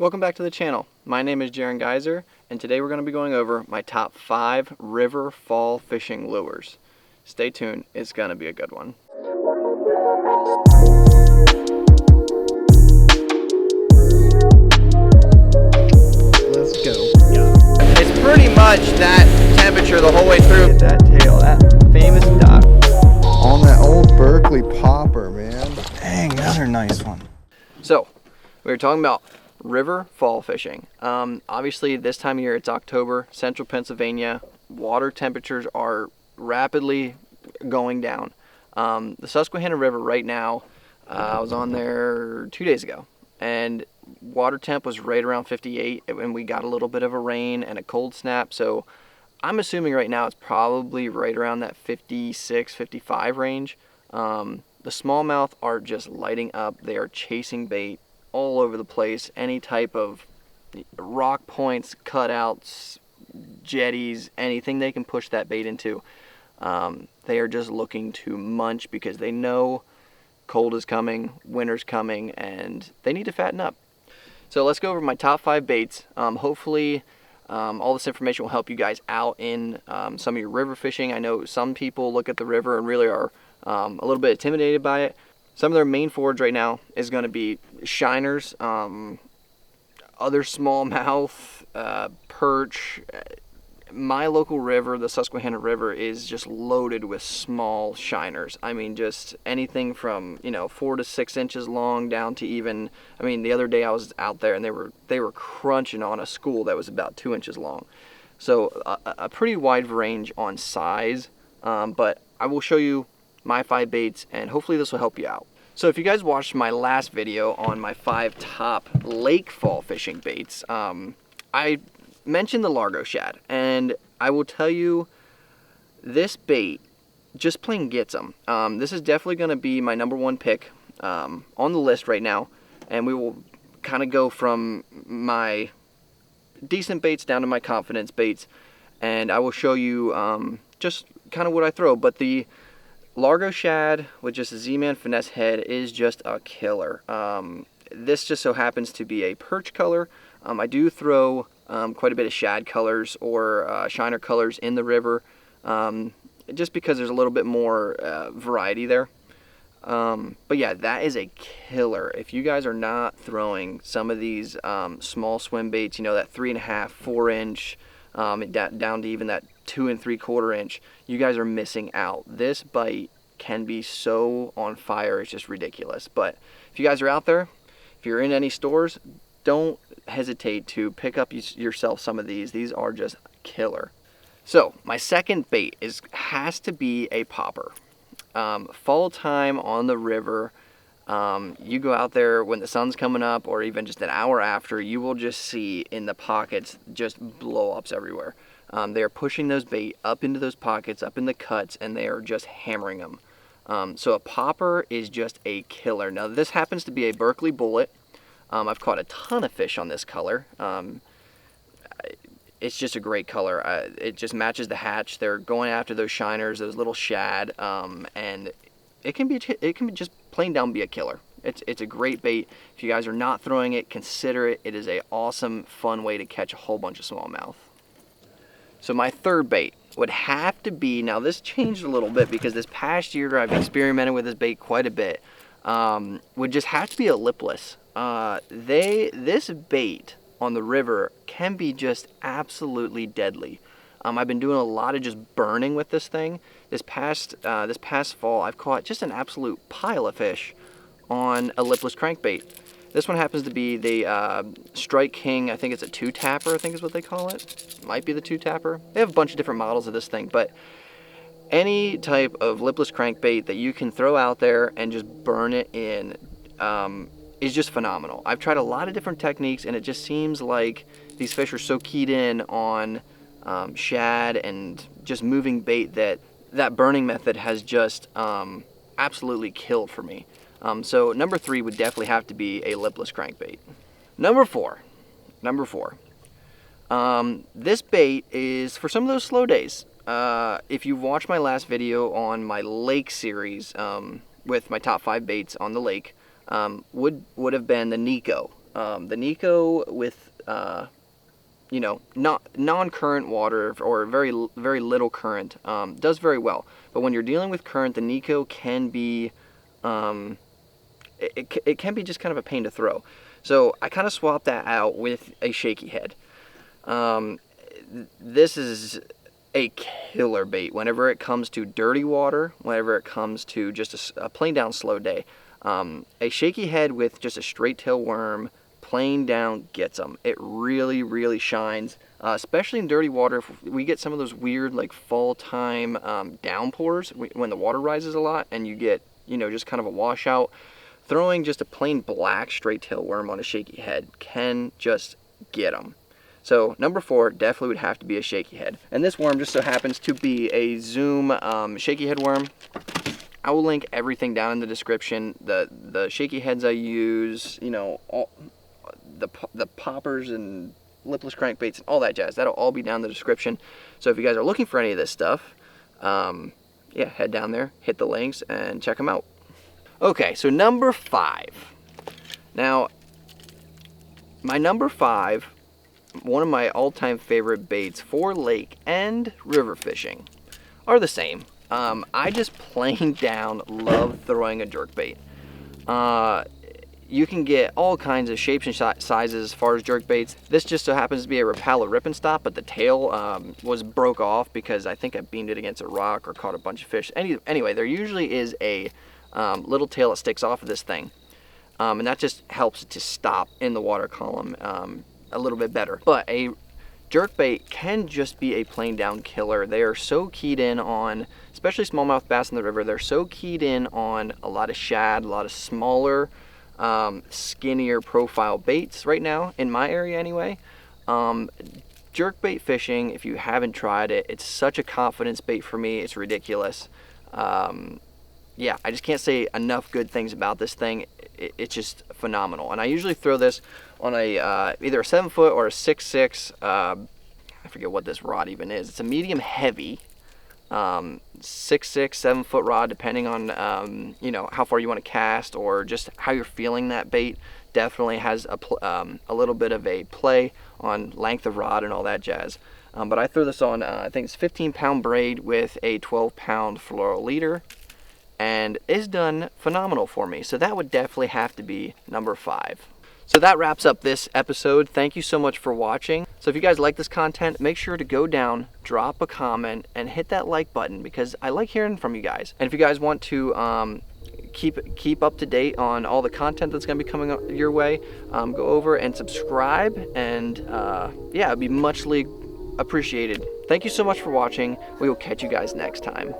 Welcome back to the channel. My name is JERKBAIT, and today we're going to be going over my top 5 river fall fishing lures. Stay tuned, it's going to be a good one. Let's go. Yeah. It's pretty much that temperature the whole way through. Get that tail, that famous dot. On that old Berkey popper, man. Dang, another nice one. So, we were talking about river fall fishing. Obviously this time of year, it's October, central Pennsylvania. Water temperatures are rapidly going down. The Susquehanna River right now, I was on there 2 days ago, and water temp was right around 58, and we got a little bit of a rain and a cold snap, so I'm assuming right now it's probably right around that 56, 55 range. The smallmouth are just lighting up. They are chasing bait all over the place. Any type of rock points, cutouts, jetties, anything they can push that bait into. They are just looking to munch because they know cold is coming, winter's coming, and they need to fatten up. So let's go over my top 5 baits. Hopefully all this information will help you guys out in some of your river fishing. I know some people look at the river and really are a little bit intimidated by it. Some of their main forage right now is going to be shiners, other smallmouth, perch. My local river, the Susquehanna River, is just loaded with small shiners. I mean, just anything from 4 to 6 inches long down to even. I mean, the other day I was out there and they were crunching on a school that was about 2 inches long. So a pretty wide range on size. But I will show you my 5 baits, and hopefully this will help you out. So if you guys watched my last video on my 5 top lake fall fishing baits, I mentioned the Largo shad, and I will tell you, this bait just plain gets them. This is definitely going to be my #1 pick on the list right now, and we will kind of go from my decent baits down to my confidence baits, and I will show you just kind of what I throw. But the Largo shad with just a Z-Man finesse head is just a killer. This just so happens to be a perch color. I do throw quite a bit of shad colors or shiner colors in the river, just because there's a little bit more variety there. But yeah, that is a killer. If you guys are not throwing some of these small swim baits, that 3.5, 4 inch, down to even that 2 3/4 inch, you guys are missing out. This bite can be so on fire, it's just ridiculous. But if you guys are out there, if you're in any stores, don't hesitate to pick up yourself some of these. These are just killer. So my second bait has to be a popper. Fall time on the river, you go out there when the sun's coming up, or even just an hour after, you will just see in the pockets just blow ups everywhere. They are pushing those bait up into those pockets, up in the cuts, and they are just hammering them. So a popper is just a killer. Now this happens to be a Berkey Bullet. I've caught a ton of fish on this color. It's just a great color. It just matches the hatch. They're going after those shiners, those little shad, and it can just plain down be a killer. It's a great bait. If you guys are not throwing it, consider it. It is a awesome, fun way to catch a whole bunch of smallmouth. So my third bait would have to be, now this changed a little bit because this past year I've experimented with this bait quite a bit, would just have to be a lipless. This bait on the river can be just absolutely deadly. I've been doing a lot of just burning with this thing. This past fall, I've caught just an absolute pile of fish on a lipless crankbait. This one happens to be the Strike King. I think it's a 2-tapper, I think is what they call it. Might be the 2-tapper. They have a bunch of different models of this thing, but any type of lipless crankbait that you can throw out there and just burn it in is just phenomenal. I've tried a lot of different techniques, and it just seems like these fish are so keyed in on shad and just moving bait that burning method has just absolutely killed for me. So number 3 would definitely have to be a lipless crankbait. Number four. This bait is for some of those slow days. If you've watched my last video on my lake series with my top 5 baits on the lake, would have been the Nico. The Nico with you know, not non-current water or very little current does very well. But when you're dealing with current, the Nico can be it can be just kind of a pain to throw. So I kind of swapped that out with a Shakey head. This is a killer bait whenever it comes to dirty water, whenever it comes to just a plain down slow day. A Shakey head with just a straight tail worm, plain down, gets them. It really shines, especially in dirty water. If we get some of those weird like fall time downpours when the water rises a lot and you get, you know, just kind of a washout, throwing just a plain black straight tail worm on a Shakey head can just get them. So number 4 definitely would have to be a Shakey head. And this worm just so happens to be a Zoom Shakey head worm. I will link everything down in the description. The Shakey heads I use, you know, all the poppers and lipless crankbaits and all that jazz. That'll all be down in the description. So if you guys are looking for any of this stuff, yeah, head down there, hit the links, and check them out. Okay, so number 5. Now, my number 5, one of my all-time favorite baits for lake and river fishing, are the same. I just plain down love throwing a jerkbait. You can get all kinds of shapes and sizes as far as jerkbaits. This just so happens to be a Rapala rip and stop, but the tail was broke off because I think I beamed it against a rock or caught a bunch of fish. Anyway, there usually is a little tail that sticks off of this thing, and that just helps it to stop in the water column a little bit better. But a jerkbait can just be a plain down killer. They are so keyed in on, especially smallmouth bass in the river, they're so keyed in on a lot of shad, a lot of smaller, skinnier profile baits right now, in my area anyway. Jerkbait fishing, if you haven't tried it, it's such a confidence bait for me, it's ridiculous. Yeah, I just can't say enough good things about this thing. It's just phenomenal. And I usually throw this on a either a 7-foot or a 6'6", I forget what this rod even is. It's a medium heavy 6'6", 7-foot rod, depending on you know, how far you want to cast or just how you're feeling that bait. Definitely has a little bit of a play on length of rod and all that jazz. But I throw this on I think it's 15-pound braid with a 12-pound floral leader, and it's done phenomenal for me. So that would definitely have to be number 5. So that wraps up this episode. Thank you so much for watching. So if you guys like this content, make sure to go down, drop a comment, and hit that like button because I like hearing from you guys. And if you guys want to keep up to date on all the content that's going to be coming your way, go over and subscribe, and yeah, it'd be muchly appreciated. Thank you so much for watching. We will catch you guys next time.